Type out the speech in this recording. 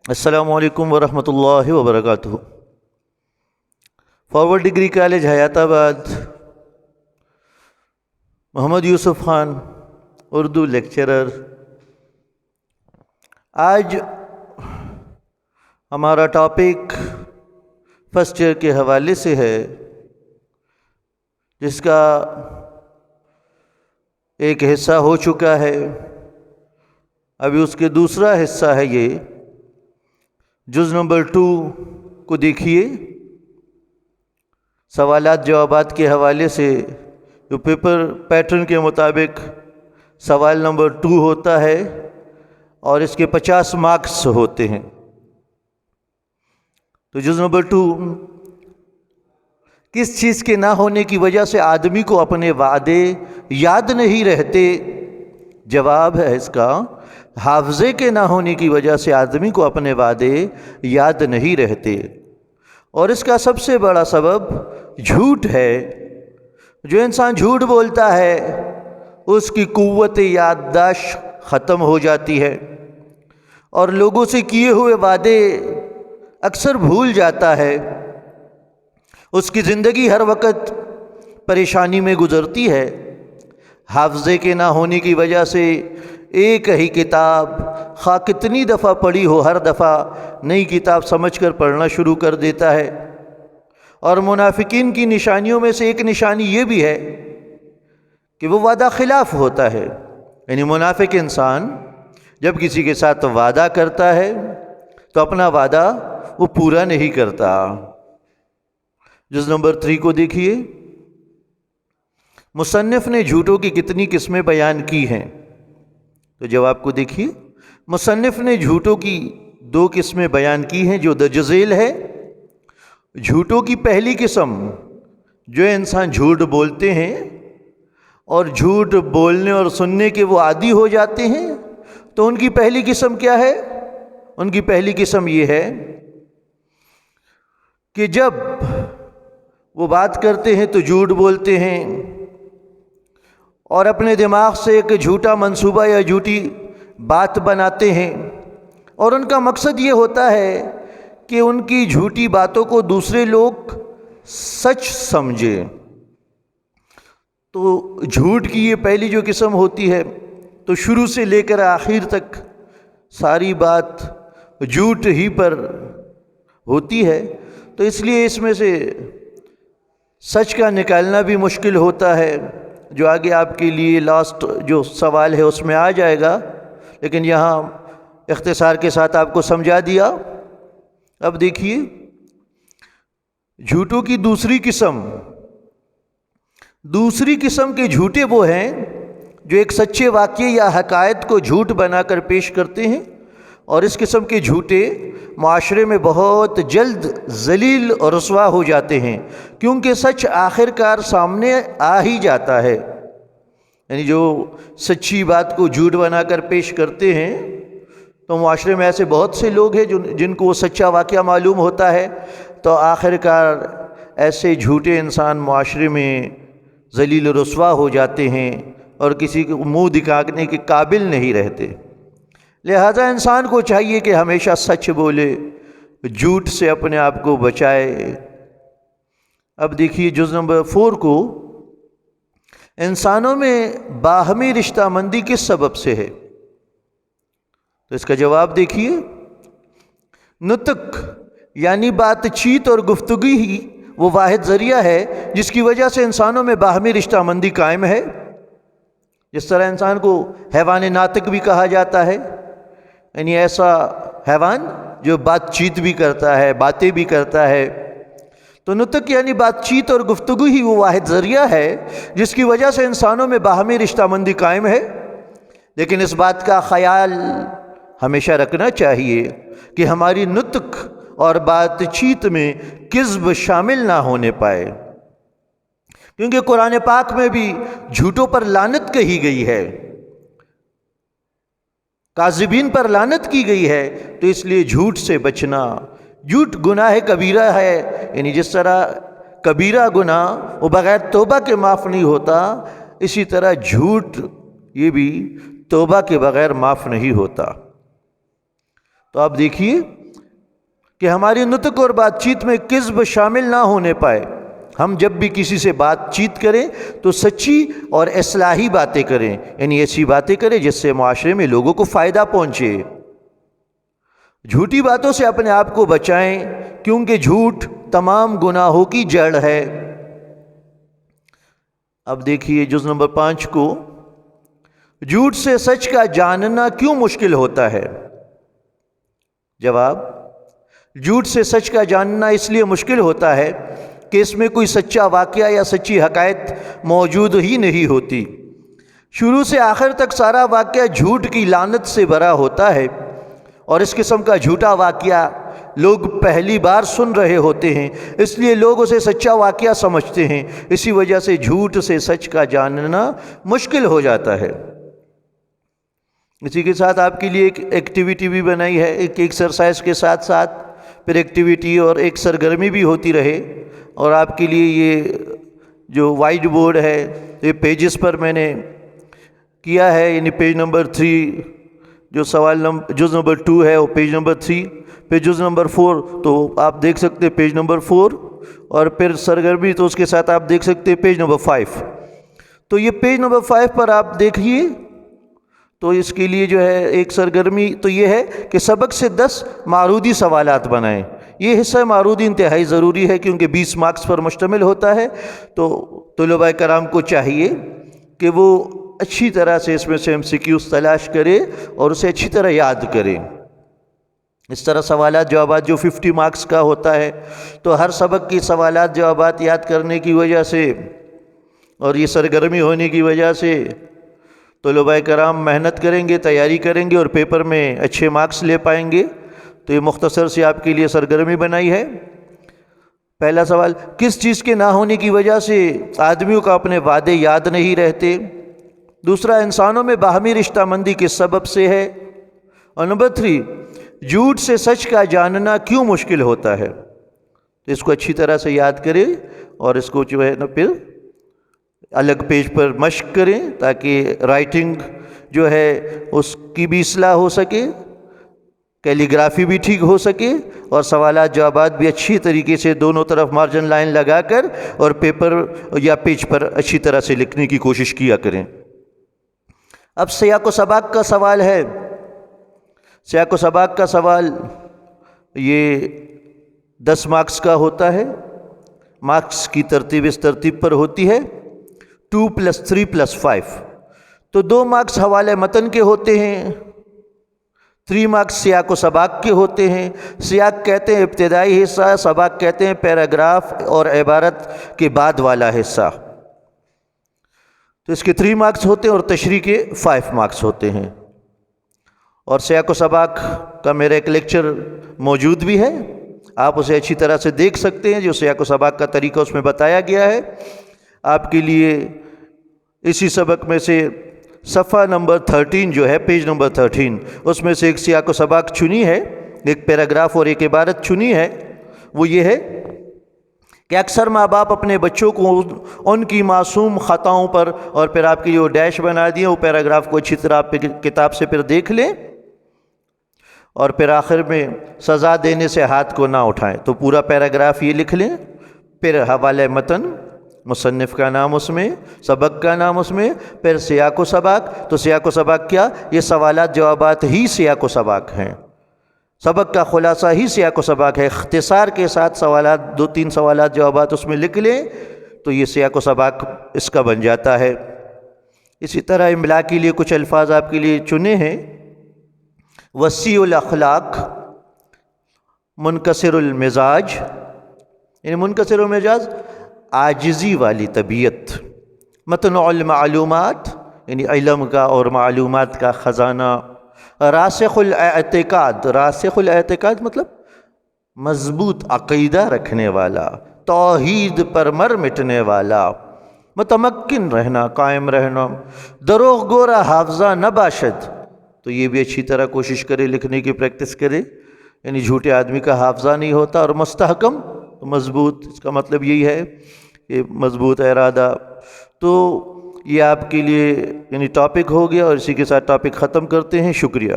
السلام علیکم ورحمۃ اللہ وبرکاتہ۔ فارورڈ ڈگری کالج حیات آباد، محمد یوسف خان، اردو لیکچرر۔ آج ہمارا ٹاپک فرسٹ ایئر کے حوالے سے ہے، جس کا ایک حصہ ہو چکا ہے، ابھی اس کے دوسرا حصہ ہے۔ یہ جز نمبر 2 کو دیکھیے۔ سوالات جوابات کے حوالے سے جو پیپر پیٹرن کے مطابق سوال نمبر 2 ہوتا ہے اور اس کے 50 مارکس ہوتے ہیں۔ تو جز نمبر 2، کس چیز کے نہ ہونے کی وجہ سے آدمی کو اپنے وعدے یاد نہیں رہتے؟ جواب ہے اس کا، حافظے کے نہ ہونے کی وجہ سے آدمی کو اپنے وعدے یاد نہیں رہتے، اور اس کا سب سے بڑا سبب جھوٹ ہے۔ جو انسان جھوٹ بولتا ہے اس کی قوت یادداشت ختم ہو جاتی ہے اور لوگوں سے کیے ہوئے وعدے اکثر بھول جاتا ہے۔ اس کی زندگی ہر وقت پریشانی میں گزرتی ہے۔ حافظے کے نہ ہونے کی وجہ سے ایک ہی کتاب خواہ کتنی دفعہ پڑھی ہو، ہر دفعہ نئی کتاب سمجھ کر پڑھنا شروع کر دیتا ہے۔ اور منافقین کی نشانیوں میں سے ایک نشانی یہ بھی ہے کہ وہ وعدہ خلاف ہوتا ہے، یعنی منافق انسان جب کسی کے ساتھ وعدہ کرتا ہے تو اپنا وعدہ وہ پورا نہیں کرتا۔ جز نمبر 3 کو دیکھیے۔ مصنف نے جھوٹوں کی کتنی قسمیں بیان کی ہیں؟ تو جواب کو دیکھیے۔ مصنف نے جھوٹوں کی 2 قسمیں بیان کی ہیں جو درج ذیل ہے۔ جھوٹوں کی پہلی قسم، جو انسان جھوٹ بولتے ہیں اور جھوٹ بولنے اور سننے کے وہ عادی ہو جاتے ہیں، تو ان کی پہلی قسم کیا ہے؟ ان کی پہلی قسم یہ ہے کہ جب وہ بات کرتے ہیں تو جھوٹ بولتے ہیں اور اپنے دماغ سے ایک جھوٹا منصوبہ یا جھوٹی بات بناتے ہیں، اور ان کا مقصد یہ ہوتا ہے کہ ان کی جھوٹی باتوں کو دوسرے لوگ سچ سمجھیں۔ تو جھوٹ کی یہ پہلی جو قسم ہوتی ہے، تو شروع سے لے کر آخر تک ساری بات جھوٹ ہی پر ہوتی ہے، تو اس لیے اس میں سے سچ کا نکالنا بھی مشکل ہوتا ہے، جو آگے آپ کے لیے لاسٹ جو سوال ہے اس میں آ جائے گا، لیکن یہاں اختصار کے ساتھ آپ کو سمجھا دیا۔ اب دیکھیے، جھوٹوں کی دوسری قسم کے جھوٹے وہ ہیں جو ایک سچے واقعے یا حقائق کو جھوٹ بنا کر پیش کرتے ہیں، اور اس قسم کے جھوٹے معاشرے میں بہت جلد ذلیل اور رسوا ہو جاتے ہیں، کیونکہ سچ آخر کار سامنے آ ہی جاتا ہے۔ یعنی جو سچی بات کو جھوٹ بنا کر پیش کرتے ہیں، تو معاشرے میں ایسے بہت سے لوگ ہیں جن کو وہ سچا واقعہ معلوم ہوتا ہے، تو آخر کار ایسے جھوٹے انسان معاشرے میں ذلیل و رسوا ہو جاتے ہیں اور کسی کو منہ دکھانے کے قابل نہیں رہتے۔ لہذا انسان کو چاہیے کہ ہمیشہ سچ بولے، جھوٹ سے اپنے آپ کو بچائے۔ اب دیکھیے جز نمبر 4 کو، انسانوں میں باہمی رشتہ مندی کس سبب سے ہے؟ تو اس کا جواب دیکھیے۔ نطق یعنی بات چیت اور گفتگو ہی وہ واحد ذریعہ ہے جس کی وجہ سے انسانوں میں باہمی رشتہ مندی قائم ہے۔ جس طرح انسان کو حیوان ناطق بھی کہا جاتا ہے، یعنی ایسا حیوان جو بات چیت بھی کرتا ہے، باتیں بھی کرتا ہے۔ تو نطق یعنی بات چیت اور گفتگو ہی وہ واحد ذریعہ ہے جس کی وجہ سے انسانوں میں باہمی رشتہ مندی قائم ہے، لیکن اس بات کا خیال ہمیشہ رکھنا چاہیے کہ ہماری نطق اور بات چیت میں کذب شامل نہ ہونے پائے، کیونکہ قرآن پاک میں بھی جھوٹوں پر لعنت کہی گئی ہے، کاذبین پر لعنت کی گئی ہے۔ تو اس لیے جھوٹ سے بچنا، جھوٹ گناہ کبیرہ ہے، یعنی جس طرح کبیرہ گناہ وہ بغیر توبہ کے معاف نہیں ہوتا، اسی طرح جھوٹ یہ بھی توبہ کے بغیر معاف نہیں ہوتا۔ تو آپ دیکھیے کہ ہماری نطق اور بات چیت میں کذب شامل نہ ہونے پائے۔ ہم جب بھی کسی سے بات چیت کریں تو سچی اور اصلاحی باتیں کریں، یعنی ایسی باتیں کریں جس سے معاشرے میں لوگوں کو فائدہ پہنچے۔ جھوٹی باتوں سے اپنے آپ کو بچائیں، کیونکہ جھوٹ تمام گناہوں کی جڑ ہے۔ اب دیکھیے جز نمبر 5 کو، جھوٹ سے سچ کا جاننا کیوں مشکل ہوتا ہے؟ جواب، جھوٹ سے سچ کا جاننا اس لیے مشکل ہوتا ہے کہ اس میں کوئی سچا واقعہ یا سچی حقائق موجود ہی نہیں ہوتی۔ شروع سے آخر تک سارا واقعہ جھوٹ کی لعنت سے بھرا ہوتا ہے، اور اس قسم کا جھوٹا واقعہ لوگ پہلی بار سن رہے ہوتے ہیں، اس لیے لوگ اسے سچا واقعہ سمجھتے ہیں۔ اسی وجہ سے جھوٹ سے سچ کا جاننا مشکل ہو جاتا ہے۔ اسی کے ساتھ آپ کے لیے ایک ایکٹیویٹی بھی بنائی ہے، ایک ایکسرسائز کے ساتھ ساتھ پھر ایکٹیویٹی اور ایک سرگرمی بھی ہوتی رہے۔ اور آپ کے لیے یہ جو وائٹ بورڈ ہے، یہ پیجز پر میں نے کیا ہے، یعنی پیج نمبر 3 جو جز نمبر 2 ہے وہ پیج نمبر 3، پھر جز نمبر 4 تو آپ دیکھ سکتے ہیں پیج نمبر 4، اور پھر سرگرمی تو اس کے ساتھ آپ دیکھ سکتے ہیں پیج نمبر 5۔ تو یہ پیج نمبر 5 پر آپ دیکھیے، تو اس کے لیے جو ہے ایک سرگرمی تو یہ ہے کہ سبق سے 10 معروضی سوالات بنائیں۔ یہ حصہ معروضی انتہائی ضروری ہے کیونکہ 20 مارکس پر مشتمل ہوتا ہے، تو طلباء کرام کو چاہیے کہ وہ اچھی طرح سے اس میں سے MCQs تلاش کرے اور اسے اچھی طرح یاد کرے۔ اس طرح سوالات جوابات جو 50 مارکس کا ہوتا ہے، تو ہر سبق کی سوالات جوابات یاد کرنے کی وجہ سے اور یہ سرگرمی ہونے کی وجہ سے طلباء کرام محنت کریں گے، تیاری کریں گے اور پیپر میں اچھے مارکس لے پائیں گے۔ تو یہ مختصر سی آپ کے لیے سرگرمی بنائی ہے۔ پہلا سوال، کس چیز کے نہ ہونے کی وجہ سے آدمیوں کو اپنے وعدے یاد نہیں رہتے؟ دوسرا، انسانوں میں باہمی رشتہ مندی کس سبب سے ہے؟ اور نمبر 3، جھوٹ سے سچ کا جاننا کیوں مشکل ہوتا ہے؟ تو اس کو اچھی طرح سے یاد کریں اور اس کو جو ہے نا پھر الگ پیج پر مشق کریں تاکہ رائٹنگ جو ہے اس کی بھی اصلاح ہو سکے، کیلیگرافی بھی ٹھیک ہو سکے، اور سوالات جوابات بھی اچھی طریقے سے دونوں طرف مارجن لائن لگا کر اور پیپر یا پیج پر اچھی طرح سے لکھنے کی کوشش کیا کریں۔ اب سیاق و سباق کا سوال ہے۔ سیاق و سباق کا سوال یہ 10 مارکس کا ہوتا ہے۔ مارکس کی ترتیب اس ترتیب پر ہوتی ہے 2 + 3 + 5۔ تو 2 مارکس حوالے متن کے ہوتے ہیں، 3 مارکس سیاق و سباق کے ہوتے ہیں۔ سیاق کہتے ہیں ابتدائی حصہ، سباق کہتے ہیں پیراگراف اور عبارت کے بعد والا حصہ۔ تو اس کے 3 مارکس ہوتے ہیں اور تشریح کے 5 مارکس ہوتے ہیں۔ اور سیاق و سباق کا میرا ایک لیکچر موجود بھی ہے، آپ اسے اچھی طرح سے دیکھ سکتے ہیں، جو سیاق و سباق کا طریقہ اس میں بتایا گیا ہے۔ آپ کے لیے اسی سبق میں سے صفحہ نمبر 13 جو ہے، پیج نمبر 13، اس میں سے ایک سیاق و سباق چنی ہے، ایک پیراگراف اور ایک عبارت چنی ہے۔ وہ یہ ہے کہ اکثر ماں باپ اپنے بچوں کو ان کی معصوم خطاؤں پر، اور پھر آپ کی جو ڈیش بنا دیے وہ پیراگراف کو اچھی طرح آپ کتاب سے پھر دیکھ لیں، اور پھر آخر میں سزا دینے سے ہاتھ کو نہ اٹھائیں۔ تو پورا پیراگراف یہ لکھ لیں، پھر حوالہ متن، مصنف کا نام اس میں، سبق کا نام اس میں، پھر سیاق و سباق۔ تو سیاق و سباق کیا؟ یہ سوالات جوابات ہی سیاق و سباق ہیں، سبق کا خلاصہ ہی سیاق و سباق ہے۔ اختصار کے ساتھ سوالات 2-3 سوالات جوابات اس میں لکھ لیں تو یہ سیاق و سباق اس کا بن جاتا ہے۔ اسی طرح املا کے لیے کچھ الفاظ آپ کے لیے چنے ہیں: وسیع الاخلاق، منکسر المزاج، یعنی منکسر المزاج عاجزی والی طبیعت، متنوع المعلومات، یعنی علم کا اور معلومات کا خزانہ، راسخ الاعتقاد، راسخ الاعتقاد مطلب مضبوط عقیدہ رکھنے والا، توحید پر مر مٹنے والا، متمکن رہنا، قائم رہنا، دروغ گورا حافظہ نہ باشد۔ تو یہ بھی اچھی طرح کوشش کرے لکھنے کی پریکٹس کرے، یعنی جھوٹے آدمی کا حافظہ نہیں ہوتا، اور مستحکم مضبوط، اس کا مطلب یہی ہے کہ مضبوط ارادہ۔ تو یہ آپ کے لیے یعنی ٹاپک ہو گیا، اور اسی کے ساتھ ٹاپک ختم کرتے ہیں۔ شکریہ۔